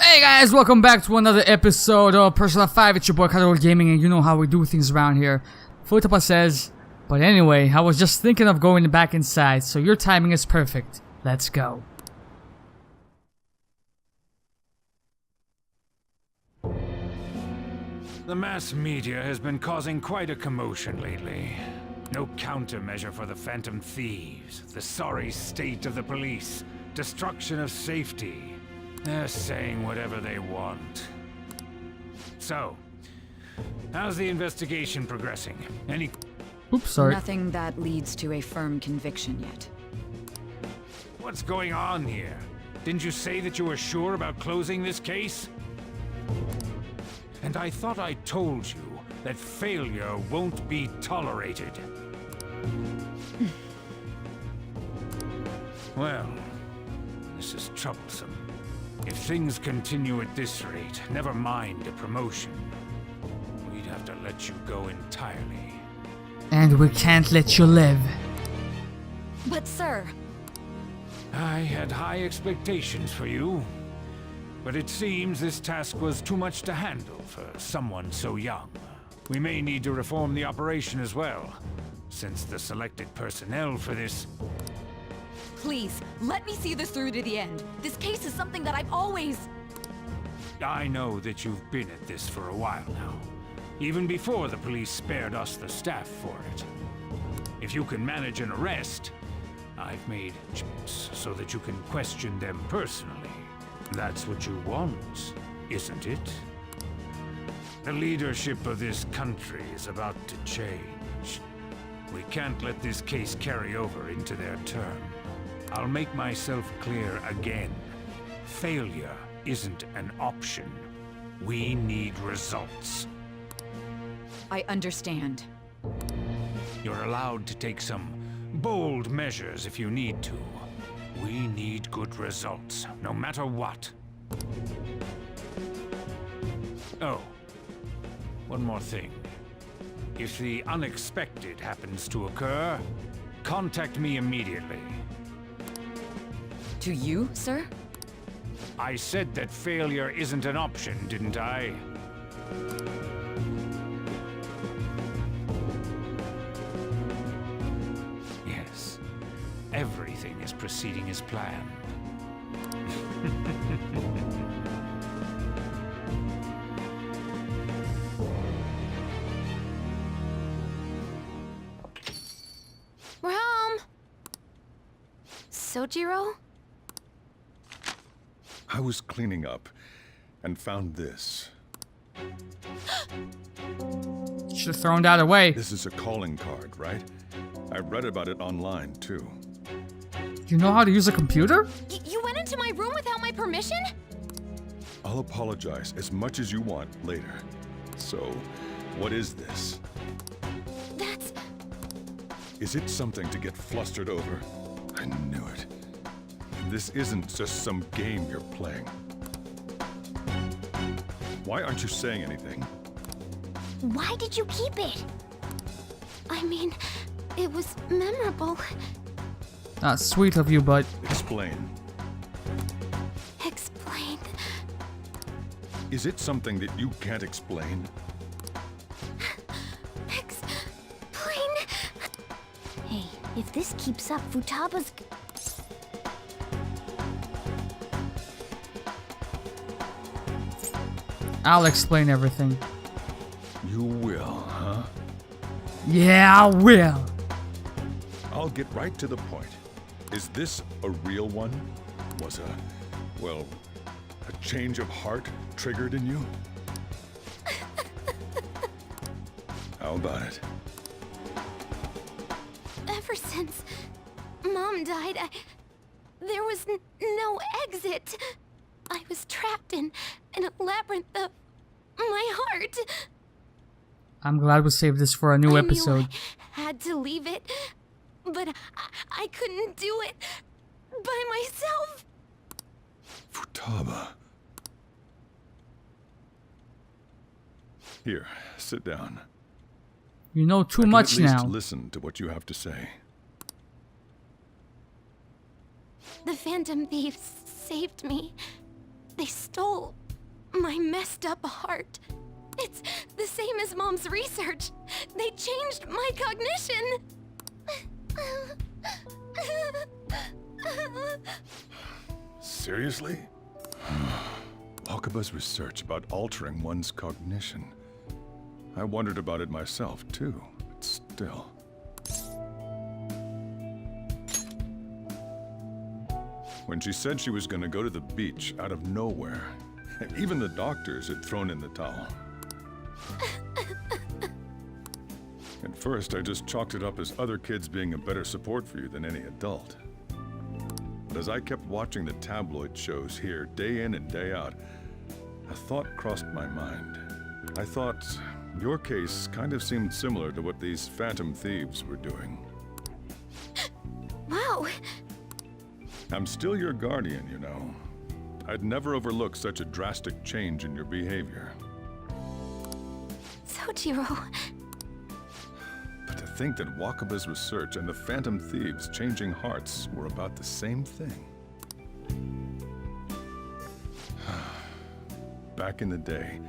Hey guys, welcome back to another episode of Persona 5. It's your boy Karagol Gaming, and you know how we do things around here. Futaba says, but anyway, I was just thinking of going back inside, so your timing is perfect. Let's go. The mass media has been causing quite a commotion lately. No countermeasure for the Phantom Thieves, the sorry state of the police, destruction of safety. They're saying whatever they want. So, how's the investigation progressing? Any... Oops, sorry. Nothing that leads to a firm conviction yet. What's going on here? Didn't you say that you were sure about closing this case? And I thought I told you that failure won't be tolerated. Well, this is troublesome. If things continue at this rate, never mind a promotion. We'd have to let you go entirely. And we can't let you live. But sir... I had high expectations for you. But it seems this task was too much to handle for someone so young. We may need to reform the operation as well, since the selected personnel for this... Please, let me see this through to the end. This case is something that I've always... I know that you've been at this for a while now. Even before the police spared us the staff for it. If you can manage an arrest, I've made chips so that you can question them personally. That's what you want, isn't it? The leadership of this country is about to change. We can't let this case carry over into their term. I'll make myself clear again. Failure isn't an option. We need results. I understand. You're allowed to take some bold measures if you need to. We need good results, no matter what. Oh, one more thing. If the unexpected happens to occur, contact me immediately. To you, sir? I said that failure isn't an option, didn't I? Yes. Everything is proceeding as planned. We're home. Sojiro? I was cleaning up and found this. Should have thrown that away. This is a calling card, right? I read about it online, too. You know how to use a computer? You went into my room without my permission? I'll apologize as much as you want later. So, what is this? That's... Is it something to get flustered over? I knew it. This isn't just some game you're playing. Why aren't you saying anything? Why did you keep it? I mean, it was memorable. That's sweet of you, but... Explain. Explain. Is it something that you can't explain? Explain. Hey, if this keeps up, Futaba's... I'll explain everything. You will, huh? Yeah, I will. I'll get right to the point. Is this a real one? Was well, a change of heart triggered in you? How about it? Ever since Mom died, there was no exit. I was trapped in a labyrinth of my heart. I'm glad we saved this for a new episode. I had to leave it, but I couldn't do it by myself. Futaba. Here, sit down. You know too I can much at least now. Listen to what you have to say. The Phantom Thieves saved me. They stole my messed up heart. It's the same as Mom's research. They changed my cognition. Seriously? Wakaba's research about altering one's cognition. I wondered about it myself, too, but still. When she said she was going to go to the beach out of nowhere, even the doctors had thrown in the towel. At first, I just chalked it up as other kids being a better support for you than any adult. But as I kept watching the tabloid shows here day in and day out, a thought crossed my mind. I thought your case kind of seemed similar to what these Phantom Thieves were doing. Wow. I'm still your guardian, you know. I'd never overlook such a drastic change in your behavior. Sojiro. But to think that Wakaba's research and the Phantom Thieves changing hearts were about the same thing. Back in the day,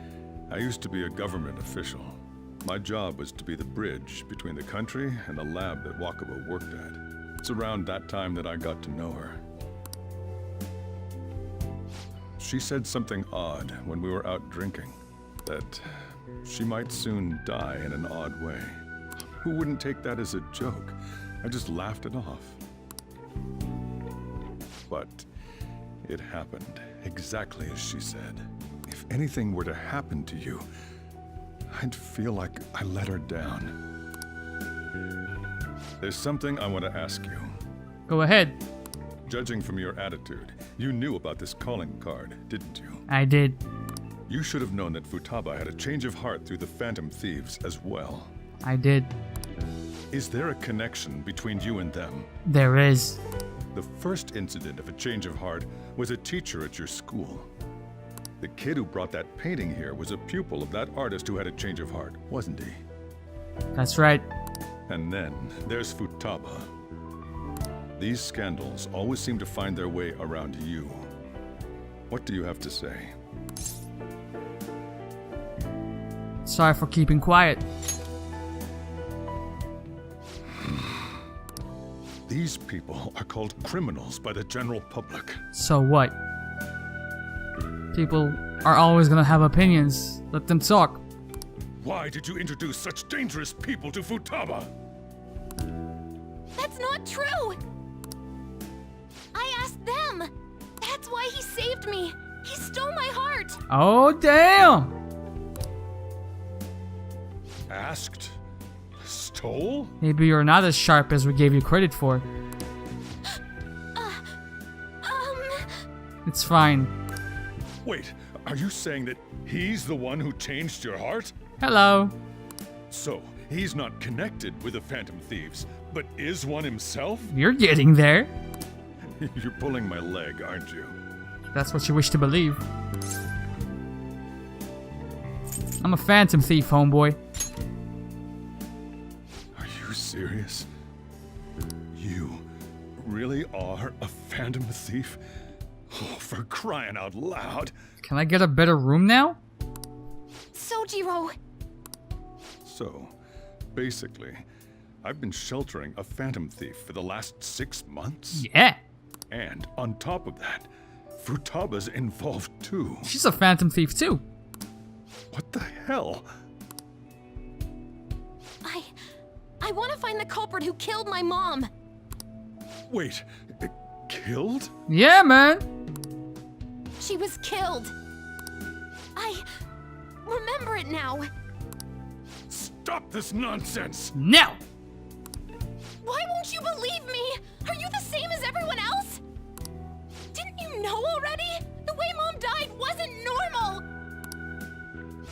I used to be a government official. My job was to be the bridge between the country and the lab that Wakaba worked at. It's around that time that I got to know her. She said something odd when we were out drinking, that she might soon die in an odd way. Who wouldn't take that as a joke? I just laughed it off. But it happened exactly as she said. If anything were to happen to you, I'd feel like I let her down. There's something I want to ask you. Go ahead. Judging from your attitude, you knew about this calling card, didn't you? I did. You should have known that Futaba had a change of heart through the Phantom Thieves as well. I did. Is there a connection between you and them? There is. The first incident of a change of heart was a teacher at your school. The kid who brought that painting here was a pupil of that artist who had a change of heart, wasn't he? That's right. And then there's Futaba. These scandals always seem to find their way around you. What do you have to say? Sorry for keeping quiet. These people are called criminals by the general public. So what? People are always gonna have opinions. Let them talk. Why did you introduce such dangerous people to Futaba? That's not true! I asked them! That's why he saved me! He stole my heart! Oh, damn! Asked? Stole? Maybe you're not as sharp as we gave you credit for. It's fine. Wait, are you saying that he's the one who changed your heart? Hello. So, he's not connected with the Phantom Thieves, but is one himself? You're getting there. You're pulling my leg, aren't you? That's what you wish to believe. I'm a Phantom Thief, homeboy. Are you serious? You really are a Phantom Thief? Oh, for crying out loud. Can I get a better room now? Sojiro! So, basically, I've been sheltering a Phantom Thief for the last 6 months? Yeah. And on top of that, Futaba's involved too. She's a Phantom Thief too. What the hell? I want to find the culprit who killed my mom. Wait, killed? Yeah, man. She was killed. I remember it now. Stop this nonsense! Now. Why won't you believe me? Are you the same as everyone else? Didn't you know already? The way Mom died wasn't normal.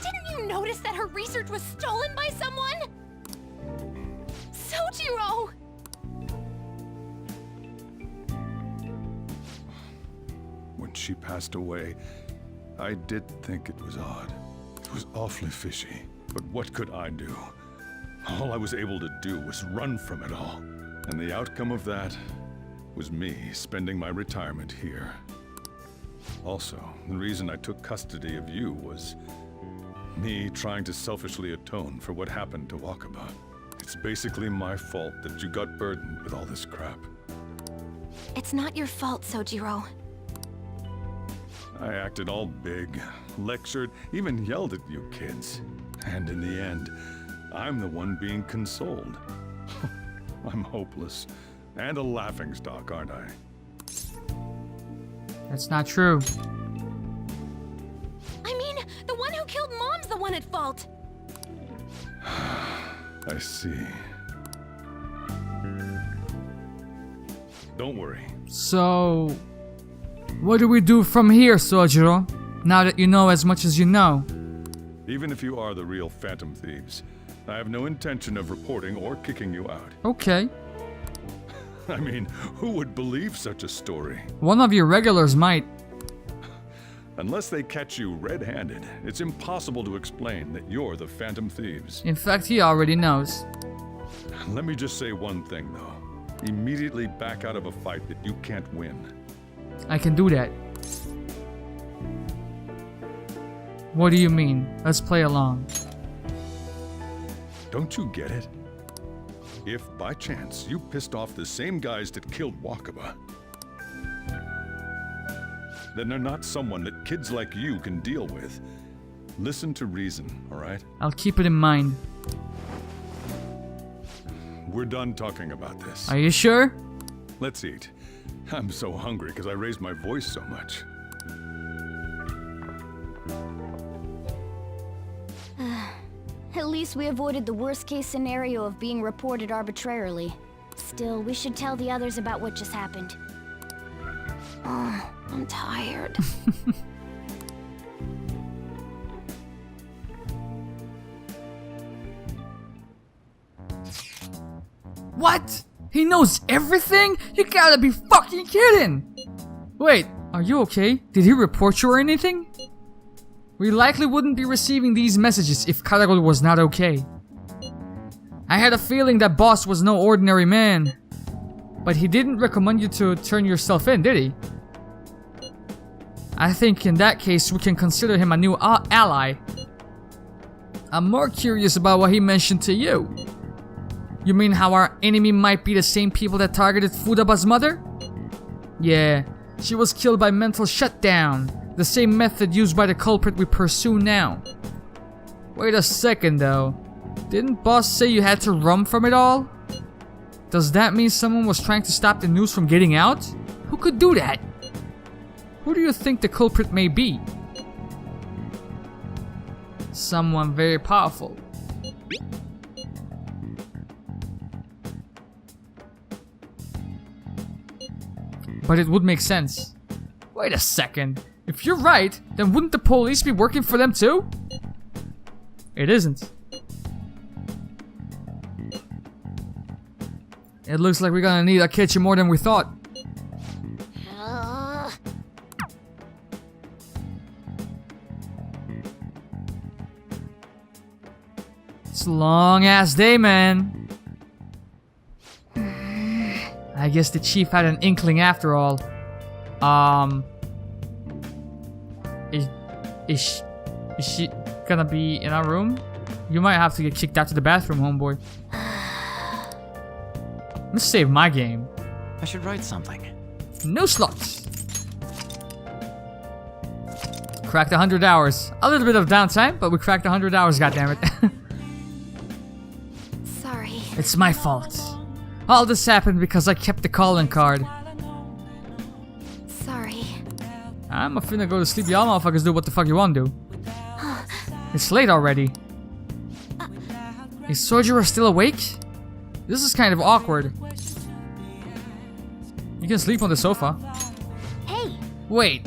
Didn't you notice that her research was stolen by someone? Sojiro! When she passed away, I did think it was odd. It was awfully fishy. But what could I do? All I was able to do was run from it all. And the outcome of that was me spending my retirement here. Also, the reason I took custody of you was me trying to selfishly atone for what happened to Wakaba. It's basically my fault that you got burdened with all this crap. It's not your fault, Sojiro. I acted all big, lectured, even yelled at you kids. And in the end, I'm the one being consoled. I'm hopeless. And a laughingstock, aren't I? That's not true. I mean, the one who killed Mom's the one at fault. I see. Don't worry. So, what do we do from here, Sojiro? Now that you know as much as you know. Even if you are the real Phantom Thieves, I have no intention of reporting or kicking you out. Okay. I mean, who would believe such a story? One of your regulars might. Unless they catch you red-handed, it's impossible to explain that you're the Phantom Thieves. In fact, he already knows. Let me just say one thing, though. Immediately back out of a fight that you can't win. I can do that. What do you mean? Let's play along. Don't you get it? If, by chance, you pissed off the same guys that killed Wakaba, then they're not someone that kids like you can deal with. Listen to reason, alright? I'll keep it in mind. We're done talking about this. Are you sure? Let's eat. I'm so hungry because I raised my voice so much. At least we avoided the worst-case scenario of being reported arbitrarily. Still, we should tell the others about what just happened. Oh, I'm tired. What? He knows everything? You gotta be fucking kidding! Wait, are you okay? Did he report you or anything? We likely wouldn't be receiving these messages if Karagol was not okay. I had a feeling that boss was no ordinary man. But he didn't recommend you to turn yourself in, did he? I think in that case we can consider him a new ally. I'm more curious about what he mentioned to you. You mean how our enemy might be the same people that targeted Fudaba's mother? Yeah, she was killed by mental shutdown. The same method used by the culprit we pursue now. Wait a second though. Didn't boss say you had to run from it all? Does that mean someone was trying to stop the news from getting out? Who could do that? Who do you think the culprit may be? Someone very powerful. But it would make sense. Wait a second. If you're right, then wouldn't the police be working for them too? It isn't. It looks like we're gonna need a kitchen more than we thought. It's a long ass day, man. I guess the chief had an inkling after all. Is she gonna be in our room? You might have to get kicked out to the bathroom, homeboy. Let's save my game. I should write something. No slots. Cracked 100 hours. A little bit of downtime, but we cracked 100 hours, goddammit. Sorry. It's my fault. All this happened because I kept the calling card. Sorry. I'm finna go to sleep. Y'all motherfuckers do what the fuck you want to do. It's late already. Is Sojiro still awake? This is kind of awkward. You can sleep on the sofa. Hey! Wait,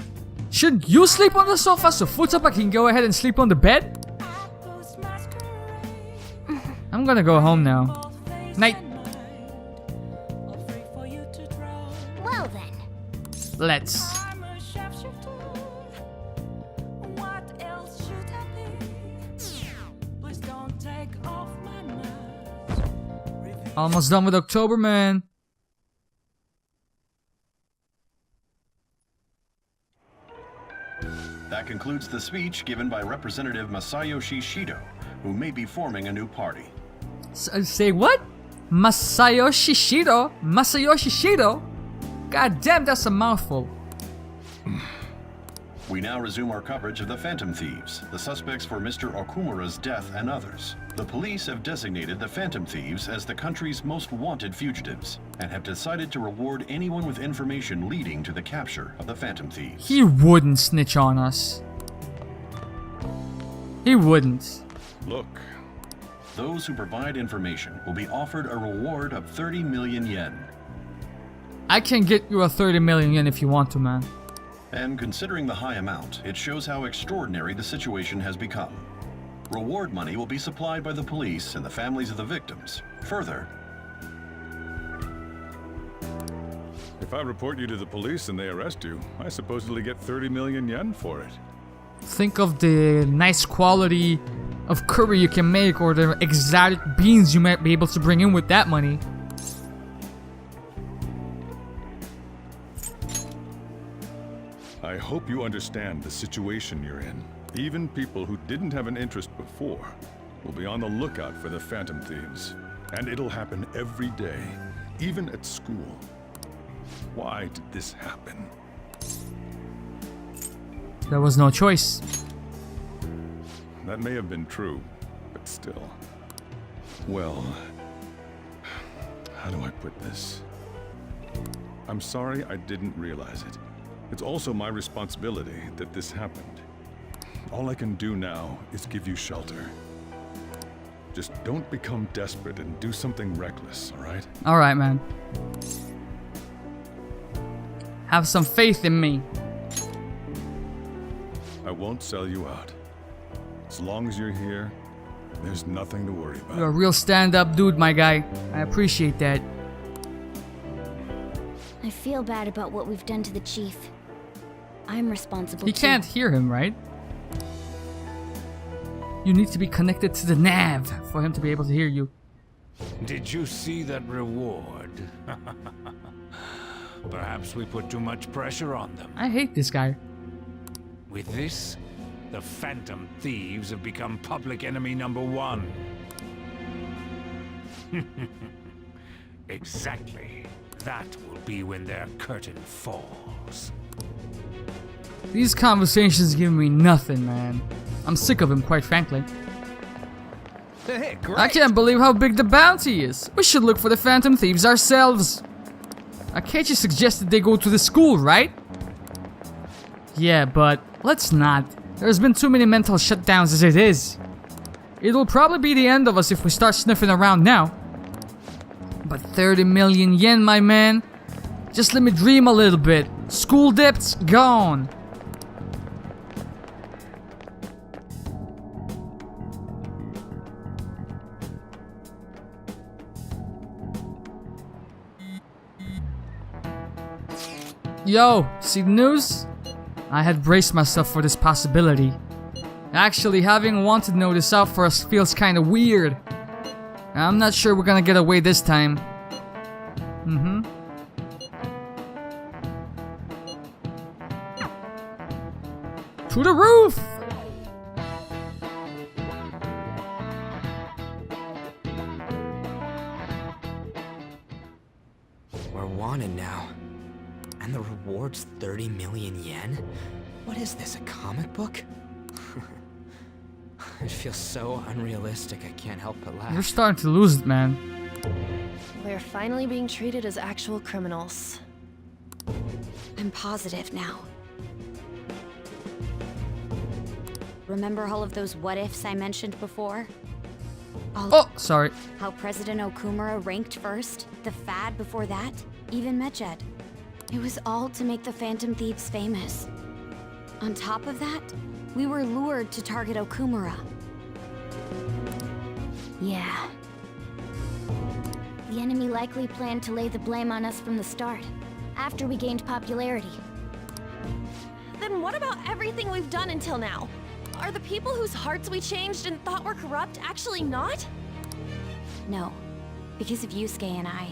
shouldn't you sleep on the sofa so Futaba can go ahead and sleep on the bed? I'm gonna go home now. Night. Well then. Let's. Almost done with October, man. includes the speech given by Representative Masayoshi Shido, who may be forming a new party. Say what? Masayoshi Shido? Masayoshi Shido? God damn, that's a mouthful. We now resume our coverage of the Phantom Thieves, the suspects for Mr. Okumura's death and others. The police have designated the Phantom Thieves as the country's most wanted fugitives, and have decided to reward anyone with information leading to the capture of the Phantom Thieves. He wouldn't snitch on us. He wouldn't. Look, Those who provide information will be offered a reward of 30 million yen. I can get you a 30 million yen if you want to, man. And considering the high amount, it shows how extraordinary the situation has become. Reward money will be supplied by the police and the families of the victims. Further, if I report you to the police and they arrest you, I supposedly get 30 million yen for it. Think of the nice quality of curry you can make or the exotic beans you might be able to bring in with that money. I hope you understand the situation you're in. Even people who didn't have an interest before will be on the lookout for the Phantom Thieves. And it'll happen every day, even at school. Why did this happen? There was no choice. That may have been true, but still. Well, how do I put this? I'm sorry I didn't realize it. It's also my responsibility that this happened. All I can do now is give you shelter. Just don't become desperate and do something reckless, alright? Alright, man. Have some faith in me. I won't sell you out. As long as you're here, there's nothing to worry about. You're a real stand-up dude, my guy. I appreciate that. I feel bad about what we've done to the chief. I'm responsible He too. can't hear him, right? You need to be connected to the nav for him to be able to hear you. Did you see that reward? Perhaps we put too much pressure on them. I hate this guy. With this, the Phantom Thieves have become public enemy #1. Exactly. That will be when their curtain falls. These conversations give me nothing, man. I'm sick of him, quite frankly. Hey, great. I can't believe how big the bounty is. We should look for the Phantom Thieves ourselves. Akechi suggested they go to the school, right? Yeah, but let's not. There's been too many mental shutdowns as it is. It'll probably be the end of us if we start sniffing around now. But 30 million yen, my man. Just let me dream a little bit. School debts gone. Yo, see the news? I had braced myself for this possibility. Actually, having wanted to know this out for us feels kinda weird. I'm not sure we're gonna get away this time. To the roof! We're wanted now. And the reward's 30 million yen? What is this, a comic book? It feels so unrealistic, I can't help but laugh. You're starting to lose it, man. We're finally being treated as actual criminals. I'm positive now. Remember all of those what-ifs I mentioned before? Oh, sorry. How President Okumura ranked first, the Fad before that, even Medjed. It was all to make the Phantom Thieves famous. On top of that, we were lured to target Okumura. Yeah. The enemy likely planned to lay the blame on us from the start, after we gained popularity. Then what about everything we've done until now? Are the people whose hearts we changed and thought were corrupt actually not? No, because of Yusuke and I,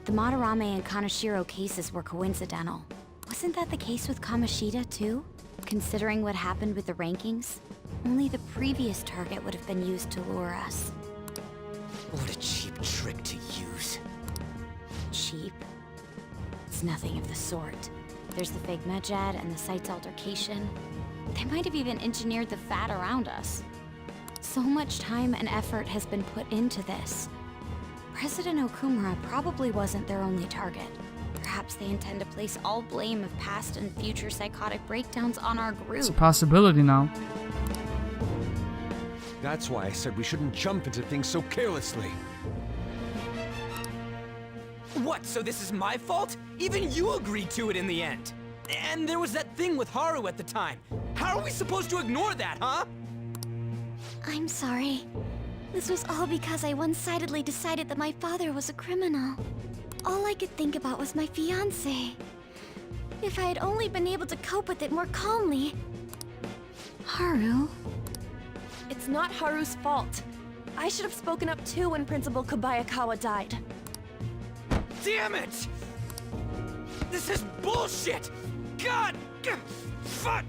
the Madarame and Kaneshiro cases were coincidental. Wasn't that the case with Kamoshida, too? Considering what happened with the rankings, only the previous target would have been used to lure us. What a cheap trick to use. Cheap? It's nothing of the sort. There's the fake Medjed and the site's altercation. They might have even engineered the fad around us. So much time and effort has been put into this. President Okumura probably wasn't their only target. Perhaps they intend to place all blame of past and future psychotic breakdowns on our group. It's a possibility now. That's why I said we shouldn't jump into things so carelessly. What, so this is my fault? Even you agreed to it in the end. And there was that thing with Haru at the time. How are we supposed to ignore that, huh? I'm sorry. This was all because I one-sidedly decided that my father was a criminal. All I could think about was my fiancé. If I had only been able to cope with it more calmly. Haru? It's not Haru's fault. I should have spoken up too when Principal Kobayakawa died. Damn it! This is bullshit! God! Fuck!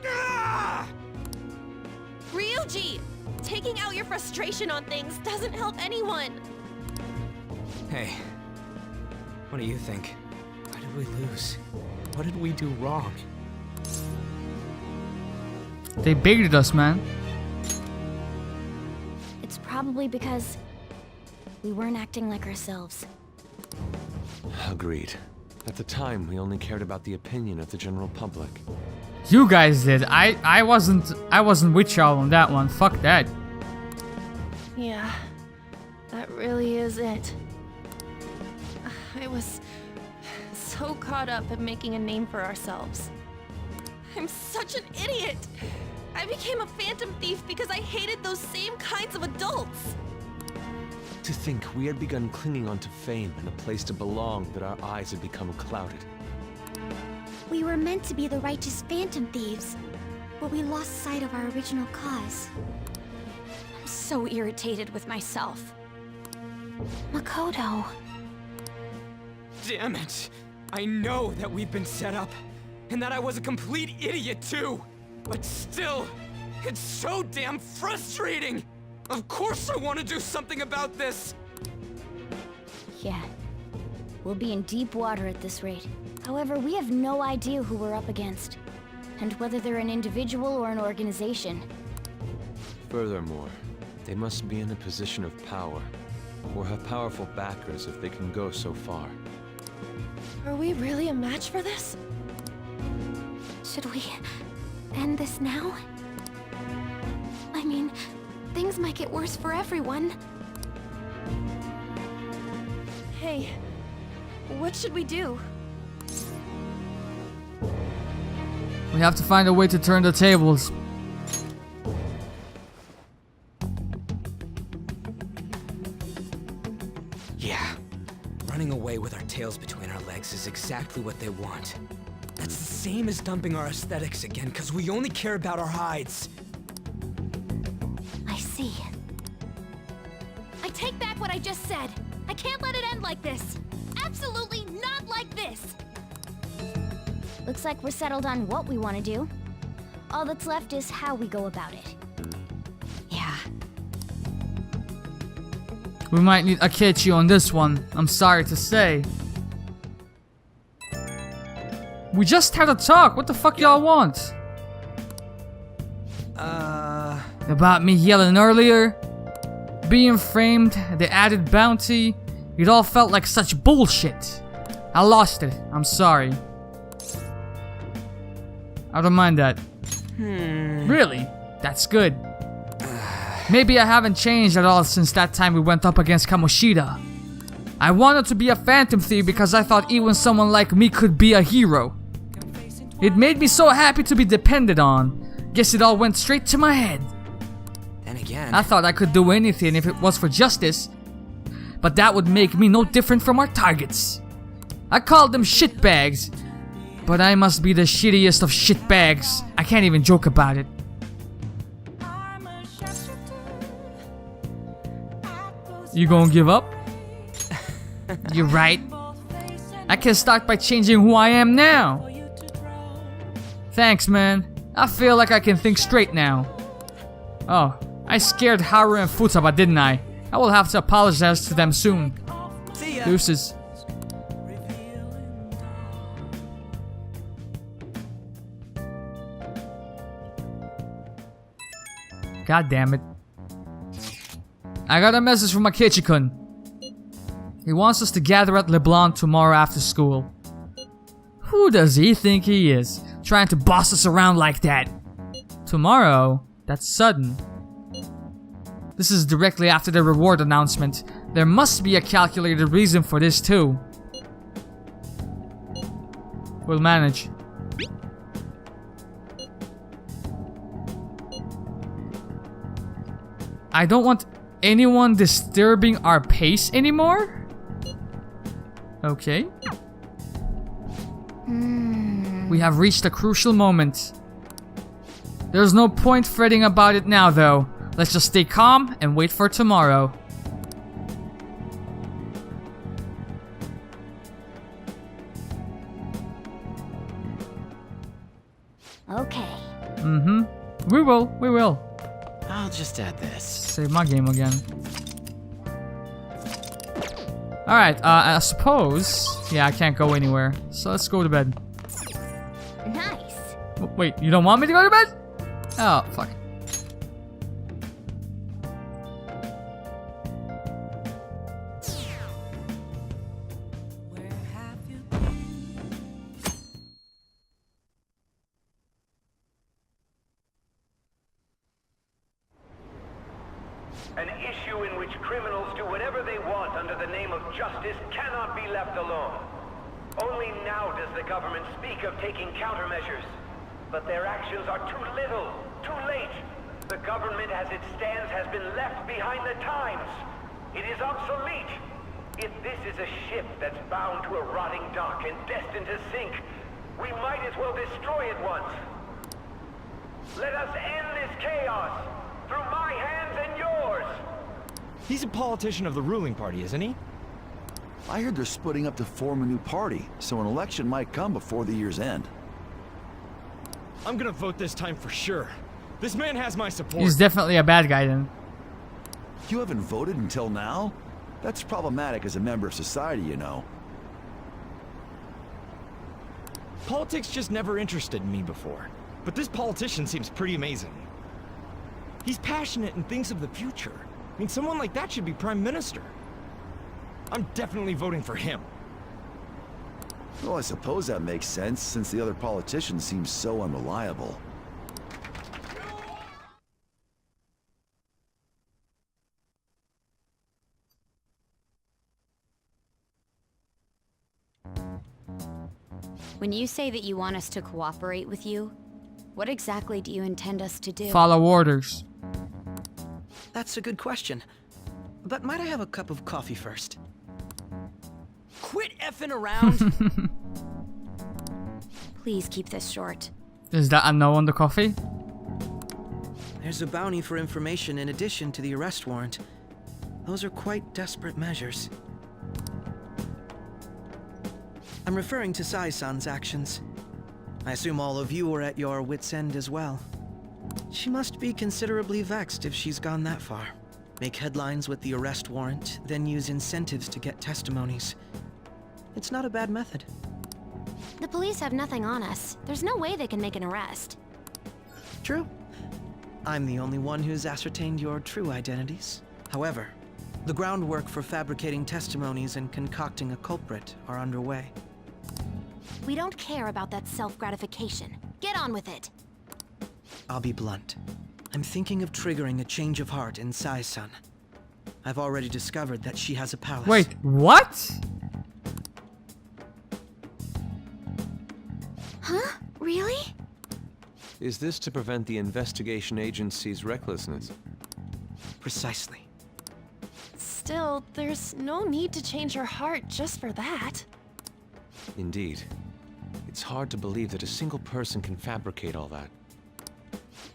Ah! Ryuji! Taking out your frustration on things doesn't help anyone! Hey, what do you think? Why did we lose? What did we do wrong? They baited us, man. It's probably because we weren't acting like ourselves. Agreed. At the time, we only cared about the opinion of the general public. You guys did. I wasn't with y'all on that one. Fuck that. Yeah, that really is it. I was so caught up in making a name for ourselves. I'm such an idiot! I became a phantom thief because I hated those same kinds of adults! To think we had begun clinging onto fame and a place to belong, that our eyes had become clouded. We were meant to be the righteous phantom thieves, but we lost sight of our original cause. I'm so irritated with myself. Makoto. Damn it! I know that we've been set up, and that I was a complete idiot too! But still, it's so damn frustrating! Of course I want to do something about this! Yeah. We'll be in deep water at this rate. However, we have no idea who we're up against, and whether they're an individual or an organization. Furthermore, they must be in a position of power, or have powerful backers if they can go so far. Are we really a match for this? Should we end this now? I mean, things might get worse for everyone. Hey, what should we do? We have to find a way to turn the tables. Yeah. Running away with our tails between our legs is exactly what they want. That's the same as dumping our aesthetics again, because we only care about our hides. I see. I take back what I just said. I can't let it end like this. Absolutely not like this. Looks like we're settled on what we want to do. All that's left is how we go about it. Yeah. We might need Akechi on this one. I'm sorry to say. We just had a talk. What the fuck y'all want? About me yelling earlier? Being framed, the added bounty. It all felt like such bullshit. I lost it. I'm sorry. I don't mind that. Really? That's good. Maybe I haven't changed at all since that time we went up against Kamoshida. I wanted to be a phantom thief because I thought even someone like me could be a hero. It made me so happy to be depended on. Guess it all went straight to my head. Then again, I thought I could do anything if it was for justice. But that would make me no different from our targets. I called them shitbags. But I must be the shittiest of shitbags. I can't even joke about it. You gonna give up? You're right. I can start by changing who I am now. Thanks, man. I feel like I can think straight now. Oh, I scared Haru and Futaba, didn't I? I will have to apologize to them soon. See ya. Deuces. God damn it. I got a message from Akechi-kun. He wants us to gather at LeBlanc tomorrow after school. Who does he think he is? Trying to boss us around like that. Tomorrow? That's sudden. This is directly after the reward announcement. There must be a calculated reason for this too. We'll manage. I don't want anyone disturbing our pace anymore? Okay. We have reached a crucial moment. There's no point fretting about it now though. Let's just stay calm and wait for tomorrow. Okay. We will. I'll just add this. Save my game again. Alright, I suppose... Yeah, I can't go anywhere. So let's go to bed. Nice. Wait, you don't want me to go to bed? Oh, fuck. An issue in which criminals do whatever they want under the name of justice cannot be left alone. Only now does the government speak of taking countermeasures. But their actions are too little, too late. The government as it stands has been left behind the times. It is obsolete. If this is a ship that's bound to a rotting dock and destined to sink, we might as well destroy it once. Let us end this chaos through my hands and yours. He's a politician of the ruling party, isn't he? I heard they're splitting up to form a new party, so an election might come before the year's end. I'm gonna vote this time for sure. This man has my support. He's definitely a bad guy then. You haven't voted until now? That's problematic as a member of society, you know. Politics just never interested me before. But this politician seems pretty amazing. He's passionate and thinks of the future. I mean, someone like that should be prime minister. I'm definitely voting for him. Well, I suppose that makes sense, since the other politicians seem so unreliable. When you say that you want us to cooperate with you, what exactly do you intend us to do? Follow orders. That's a good question. But might I have a cup of coffee first? Quit effing around! Please keep this short. Is that a no on the coffee? There's a bounty for information in addition to the arrest warrant. Those are quite desperate measures. I'm referring to Sai-san's actions. I assume all of you are at your wits' end as well. She must be considerably vexed if she's gone that far. Make headlines with the arrest warrant, then use incentives to get testimonies. It's not a bad method. The police have nothing on us. There's no way they can make an arrest. True. I'm the only one who's ascertained your true identities. However, the groundwork for fabricating testimonies and concocting a culprit are underway. We don't care about that self-gratification. Get on with it. I'll be blunt. I'm thinking of triggering a change of heart in Sai-san. I've already discovered that she has a palace. Wait, what? Huh? Really? Is this to prevent the investigation agency's recklessness? Precisely. Still, there's no need to change her heart just for that. Indeed. It's hard to believe that a single person can fabricate all that.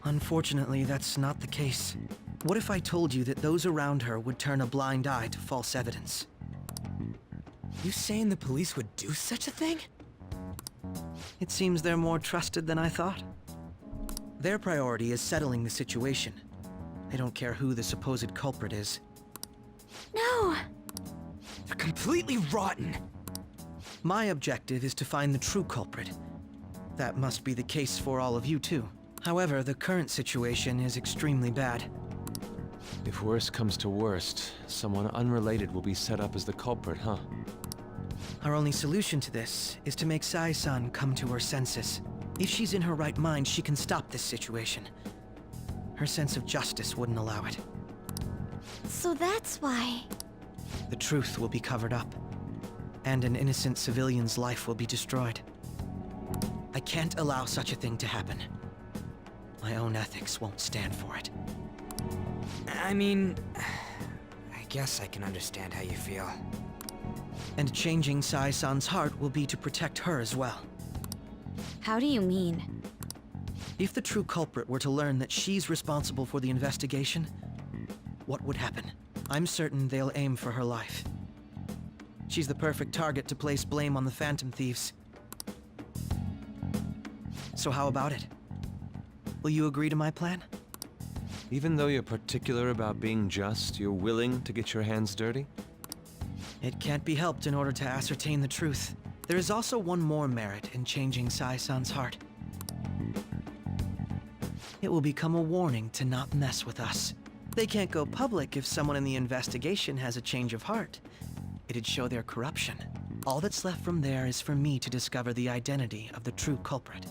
Unfortunately, that's not the case. What if I told you that those around her would turn a blind eye to false evidence? You saying the police would do such a thing? It seems they're more trusted than I thought. Their priority is settling the situation. They don't care who the supposed culprit is. No! They're completely rotten. My objective is to find the true culprit. That must be the case for all of you too. However, the current situation is extremely bad. If worst comes to worst, someone unrelated will be set up as the culprit, huh? Our only solution to this is to make Sai-san come to her senses. If she's in her right mind, she can stop this situation. Her sense of justice wouldn't allow it. So that's why... The truth will be covered up, and an innocent civilian's life will be destroyed. I can't allow such a thing to happen. My own ethics won't stand for it. I mean, I guess I can understand how you feel. And changing Sai-san's heart will be to protect her as well. How do you mean? If the true culprit were to learn that she's responsible for the investigation, what would happen? I'm certain they'll aim for her life. She's the perfect target to place blame on the Phantom Thieves. So how about it? Will you agree to my plan? Even though you're particular about being just, you're willing to get your hands dirty? It can't be helped in order to ascertain the truth. There is also one more merit in changing Sai-san's heart. It will become a warning to not mess with us. They can't go public if someone in the investigation has a change of heart. It'd show their corruption. All that's left from there is for me to discover the identity of the true culprit.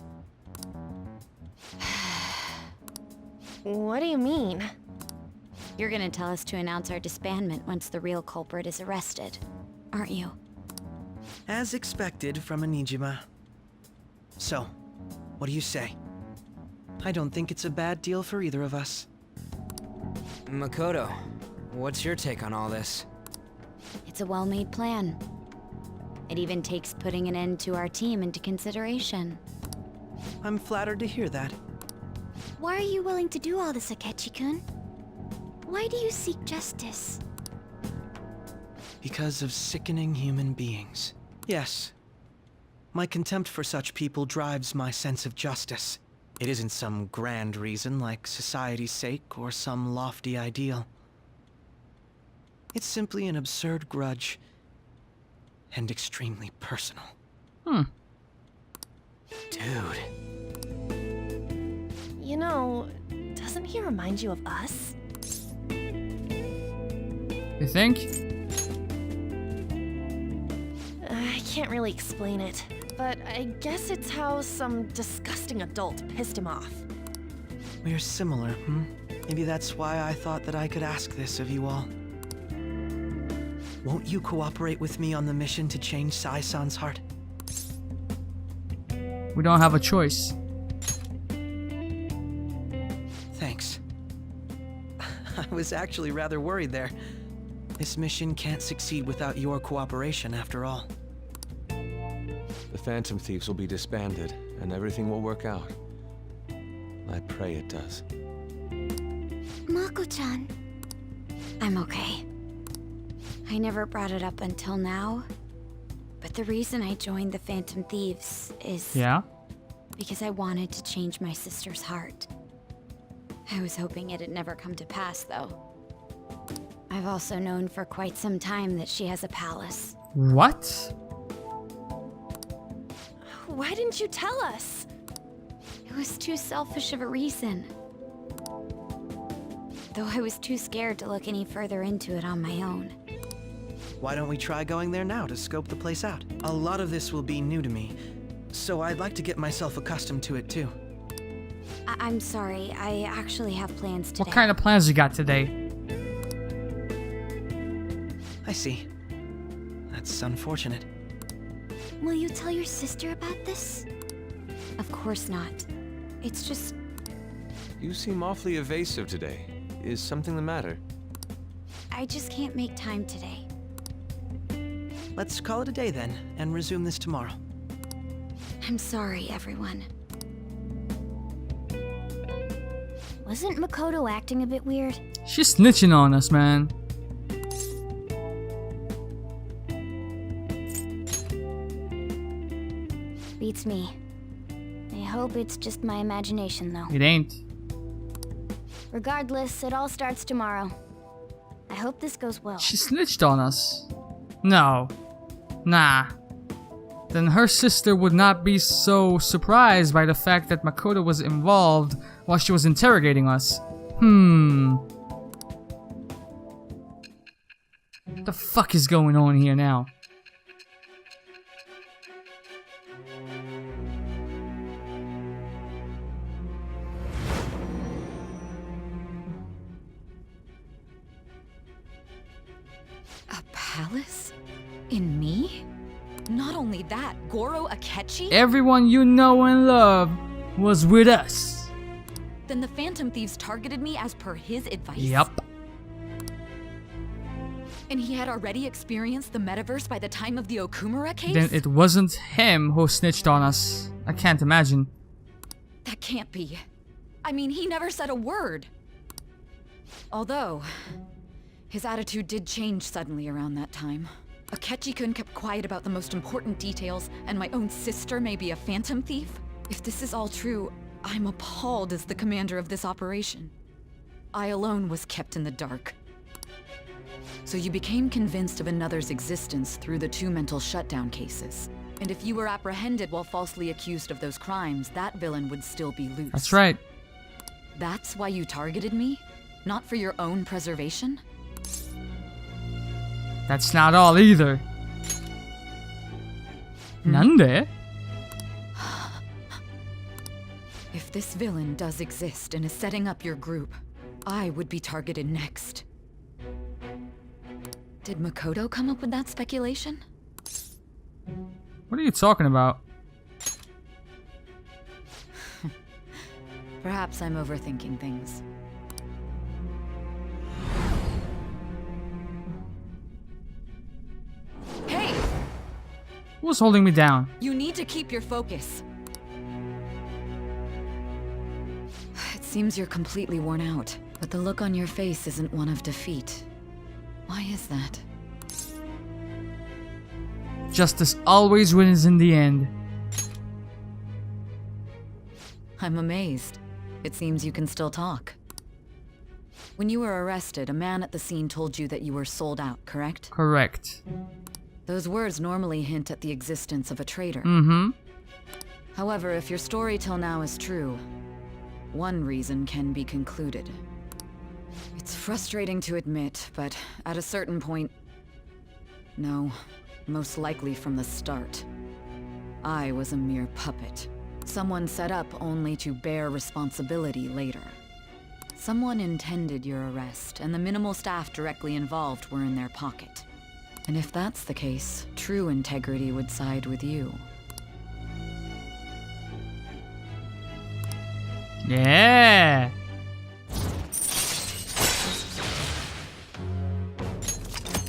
What do you mean? You're gonna tell us to announce our disbandment once the real culprit is arrested, aren't you? As expected from a Nijima. So, what do you say? I don't think it's a bad deal for either of us. Makoto, what's your take on all this? It's a well-made plan. It even takes putting an end to our team into consideration. I'm flattered to hear that. Why are you willing to do all this, Akechi-kun? Why do you seek justice? Because of sickening human beings. Yes. My contempt for such people drives my sense of justice. It isn't some grand reason like society's sake or some lofty ideal. It's simply an absurd grudge and extremely personal. Dude. You know, doesn't he remind you of us? You think? I can't really explain it, but I guess it's how some disgusting adult pissed him off. We're similar, Maybe that's why I thought that I could ask this of you all. Won't you cooperate with me on the mission to change Sai-san's heart? We don't have a choice. Thanks. I was actually rather worried there. This mission can't succeed without your cooperation, after all. The Phantom Thieves will be disbanded, and everything will work out. I pray it does. Mako-chan. I'm okay. I never brought it up until now, but the reason I joined the Phantom Thieves is... Yeah? Because I wanted to change my sister's heart. I was hoping it'd never come to pass, though. I've also known for quite some time that she has a palace. What? Why didn't you tell us? It was too selfish of a reason. Though I was too scared to look any further into it on my own. Why don't we try going there now to scope the place out? A lot of this will be new to me, so I'd like to get myself accustomed to it too. I'm sorry, I actually have plans today. What kind of plans you got today? I see. That's unfortunate. Will you tell your sister about this? Of course not. It's just... You seem awfully evasive today. Is something the matter? I just can't make time today. Let's call it a day then, and resume this tomorrow. I'm sorry, everyone. Wasn't Makoto acting a bit weird? She's snitching on us, man. Beats me. hope it's just my imagination, though. It ain't. Regardless, it all starts tomorrow. I hope this goes well. She snitched on us. No. Nah. Then her sister would not be so surprised by the fact that Makoto was involved while she was interrogating us. What the fuck is going on here now? A palace? In me? Not only that, Goro Akechi? Everyone you know and love was with us. Then the Phantom Thieves targeted me as per his advice? Yup. And he had already experienced the metaverse by the time of the Okumura case? Then it wasn't him who snitched on us. I can't imagine. That can't be. I mean, he never said a word. Although, his attitude did change suddenly around that time. Akechi-kun kept quiet about the most important details, and my own sister may be a phantom thief? If this is all true, I'm appalled as the commander of this operation. I alone was kept in the dark. So you became convinced of another's existence through the 2 mental shutdown cases. And if you were apprehended while falsely accused of those crimes, that villain would still be loose. That's right. That's why you targeted me? Not for your own preservation? That's not all either. Nande? If this villain does exist and is setting up your group, I would be targeted next. Did Makoto come up with that speculation? What are you talking about? Perhaps I'm overthinking things. Hey! Who's holding me down? You need to keep your focus. It seems you're completely worn out, but the look on your face isn't one of defeat. Why is that? Justice always wins in the end. I'm amazed. It seems you can still talk. When you were arrested, a man at the scene told you that you were sold out, correct? Correct. Those words normally hint at the existence of a traitor. Mm-hmm. However, if your story till now is true, one reason can be concluded. It's frustrating to admit, but at a certain point... No, most likely from the start. I was a mere puppet. Someone set up only to bear responsibility later. Someone intended your arrest, and the minimal staff directly involved were in their pocket. And if that's the case, true integrity would side with you. Yeah.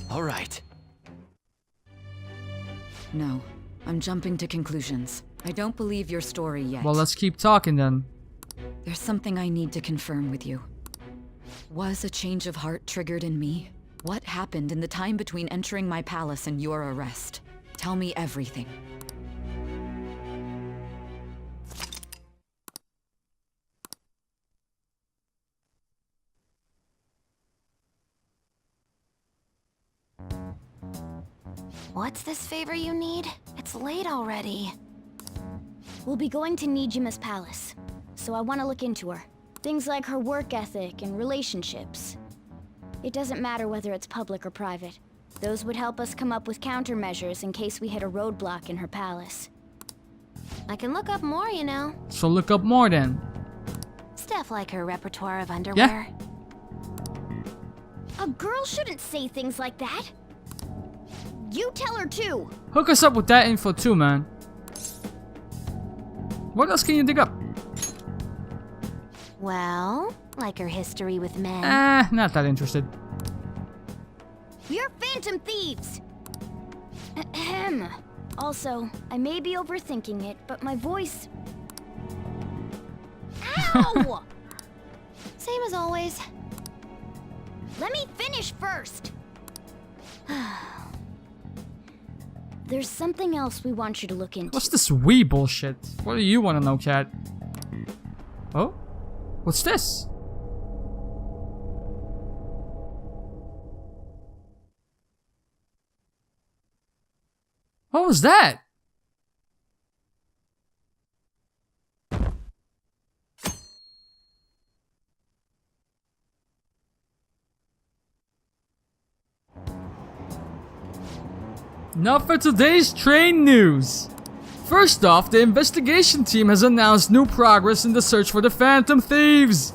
All right. No, I'm jumping to conclusions. I don't believe your story yet. Well, let's keep talking then. There's something I need to confirm with you. Was a change of heart triggered in me? What happened in the time between entering my palace and your arrest? Tell me everything. What's this favor you need? It's late already. We'll be going to Nijima's palace, so I want to look into her. Things like her work ethic and relationships. It doesn't matter whether it's public or private. Those would help us come up with countermeasures in case we hit a roadblock in her palace. I can look up more, you know. So look up more then. Stuff like her repertoire of underwear. Yeah. A girl shouldn't say things like that. You tell her too. Hook us up with that info too, man. What else can you dig up? Well, like her history with men. Not that interested. You're Phantom Thieves! Ahem. Also, I may be overthinking it, but my voice... Ow! Same as always. Let me finish first. there's something else we want you to look into. What's this wee bullshit? What do you want to know, Cat? Oh? What's this? What was that? Now for today's train news. First off, the investigation team has announced new progress in the search for the Phantom Thieves.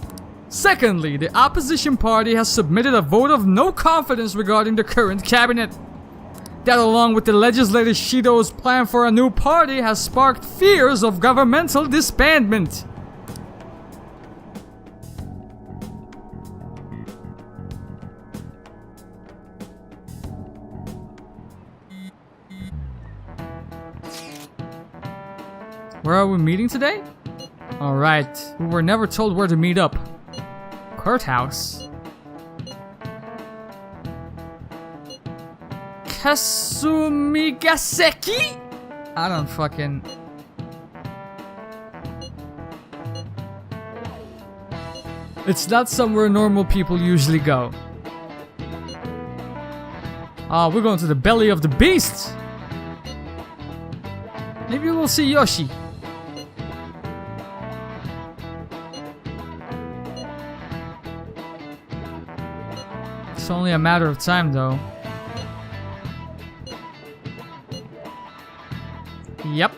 Secondly, the opposition party has submitted a vote of no confidence regarding the current cabinet. That, along with the legislator Shido's plan for a new party, has sparked fears of governmental disbandment. Where are we meeting today? Alright, we were never told where to meet up. Courthouse. Kasumigaseki? I don't fucking... It's not somewhere normal people usually go. Oh, we're going to the belly of the beast. Maybe we'll see Yoshi. It's only a matter of time, though. Yep.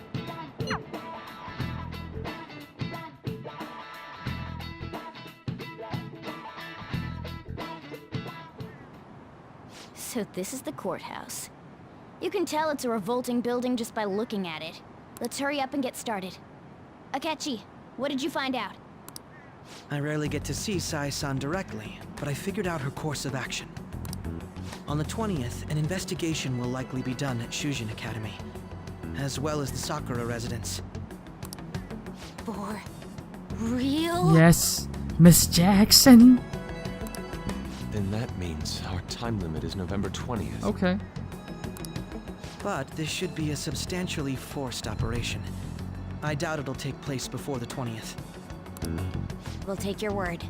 So this is the courthouse. You can tell it's a revolting building just by looking at it. Let's hurry up and get started. Akechi, what did you find out? I rarely get to see Sai-san directly, but I figured out her course of action. On the 20th, an investigation will likely be done at Shujin Academy, as well as the Sakura residence. For real? Yes, Miss Jackson. Then that means our time limit is November 20th. Okay. But this should be a substantially forced operation. I doubt it'll take place before the 20th. We'll take your word.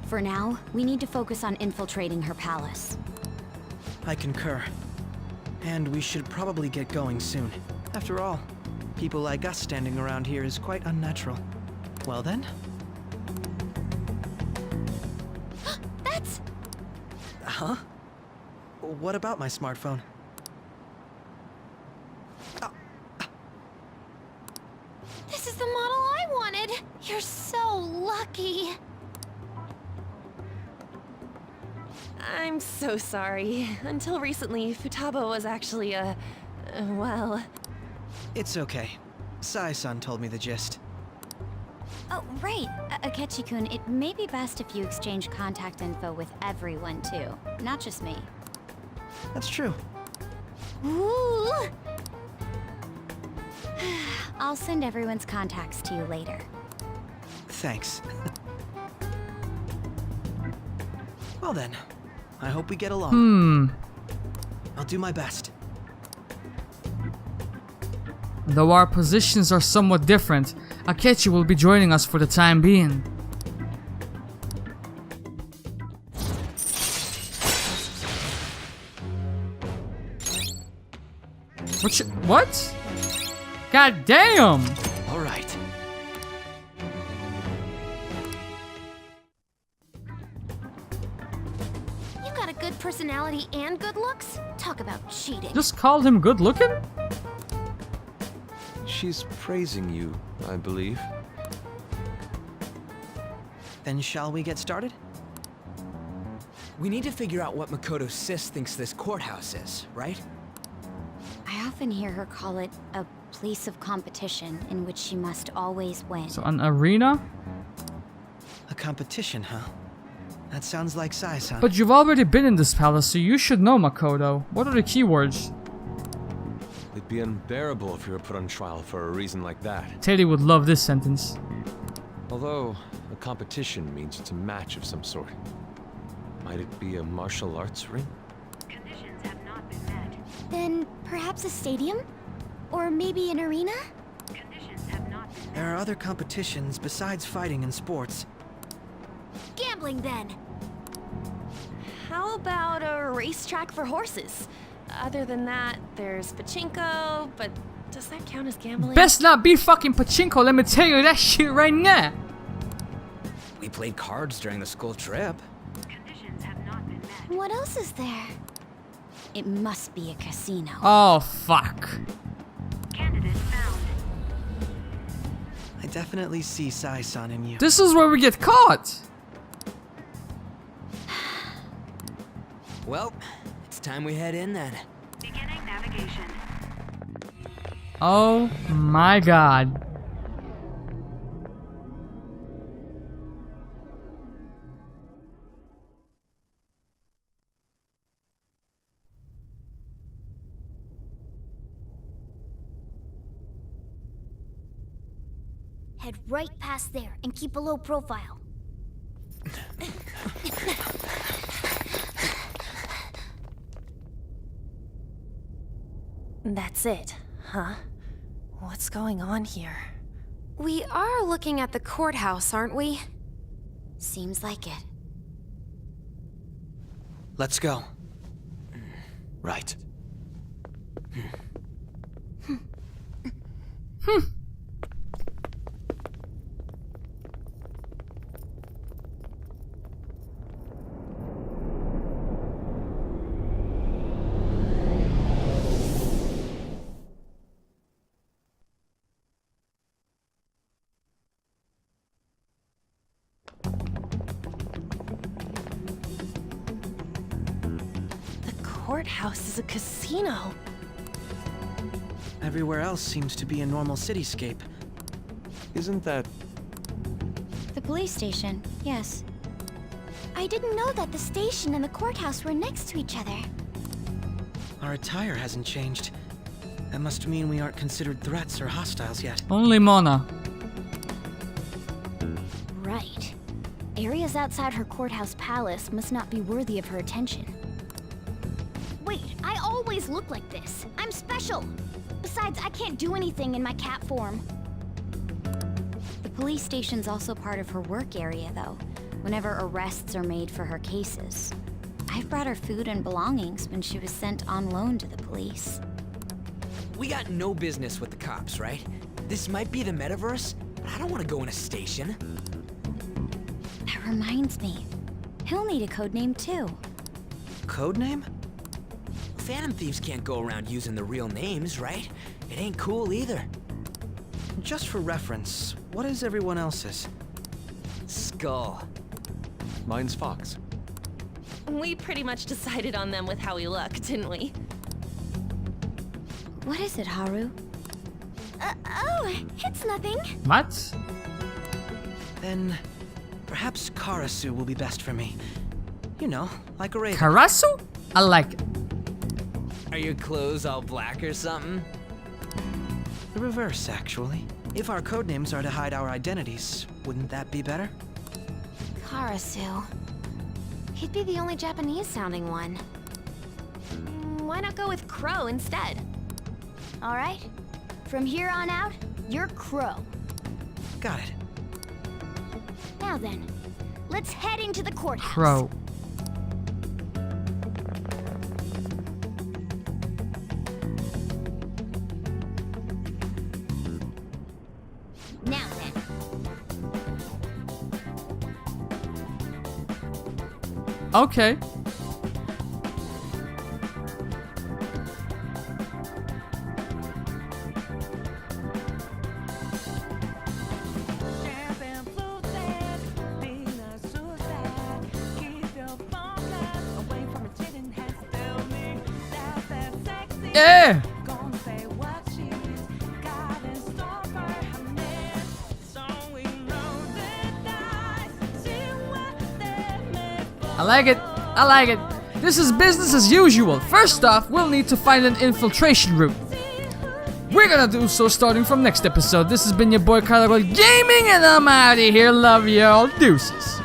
For now, we need to focus on infiltrating her palace. I concur. And we should probably get going soon. After all, people like us standing around here is quite unnatural. Well then? That's... Huh? What about my smartphone? This is the model I wanted! You're so lucky! I'm so sorry. Until recently, Futaba was actually well... It's okay. Sai-san told me the gist. Oh, right. Akechi-kun, it may be best if you exchange contact info with everyone, too. Not just me. That's true. Ooh! I'll send everyone's contacts to you later. Thanks. Well then, I hope we get along. I'll do my best. Though our positions are somewhat different, Akechi will be joining us for the time being. What? God damn! All right. You got a good personality and good looks? Talk about cheating. Just called him good looking? She's praising you, I believe. Then shall we get started? We need to figure out what Makoto Sis thinks this courthouse is, right? I often hear her call it a place of competition in which she must always win. So an arena? A competition, huh? That sounds like Sai-san. But you've already been in this palace, so you should know, Makoto. What are the keywords? It'd be unbearable if you were put on trial for a reason like that. Teddy would love this sentence. Although, a competition means it's a match of some sort. Might it be a martial arts ring? Conditions have not been met. Then perhaps a stadium? Or maybe an arena? There are other competitions besides fighting and sports. Gambling then! How about a racetrack for horses? Other than that, there's pachinko, but does that count as gambling? Best not be fucking pachinko, let me tell you that shit right now. We played cards during the school trip. What else is there? It must be a casino. Oh, fuck. I definitely see Sai-san in you. This is where we get caught. Well, it's time we head in then. Beginning navigation. Oh my god. Head right past there and keep a low profile. That's it, huh? What's going on here? We are looking at the courthouse, aren't we? Seems like it. Let's go. Right. Courthouse is a casino. Everywhere else seems to be a normal cityscape. Isn't that... The police station, yes. I didn't know that the station and the courthouse were next to each other. Our attire hasn't changed. That must mean we aren't considered threats or hostiles yet. Only Mona. Right. Areas outside her courthouse palace must not be worthy of her attention. Wait, I always look like this. I'm special. Besides, I can't do anything in my cat form. The police station's also part of her work area, though, whenever arrests are made for her cases. I've brought her food and belongings when she was sent on loan to the police. We got no business with the cops, right? This might be the metaverse, but I don't want to go in a station. That reminds me. He'll need a codename, too. Codename? Phantom Thieves can't go around using the real names, right? It ain't cool either. Just for reference, what is everyone else's? Skull. Mine's Fox. We pretty much decided on them with how we look, didn't we? What is it, Haru? Oh, it's nothing. What? Then, perhaps Karasu will be best for me. You know, like a raven. Karasu? I like it. Are your clothes all black or something? The reverse, actually. If our codenames are to hide our identities, wouldn't that be better? Karasu. He'd be the only Japanese-sounding one. Why not go with Crow instead? All right. From here on out, you're Crow. Got it. Now then, let's head into the courthouse. Crow. Now then. Okay. Yeah! I like it. I like it. This is business as usual. First off, we'll need to find an infiltration route. We're gonna do so starting from next episode. This has been your boy Karagol Gaming, and I'm out of here. Love y'all. Deuces.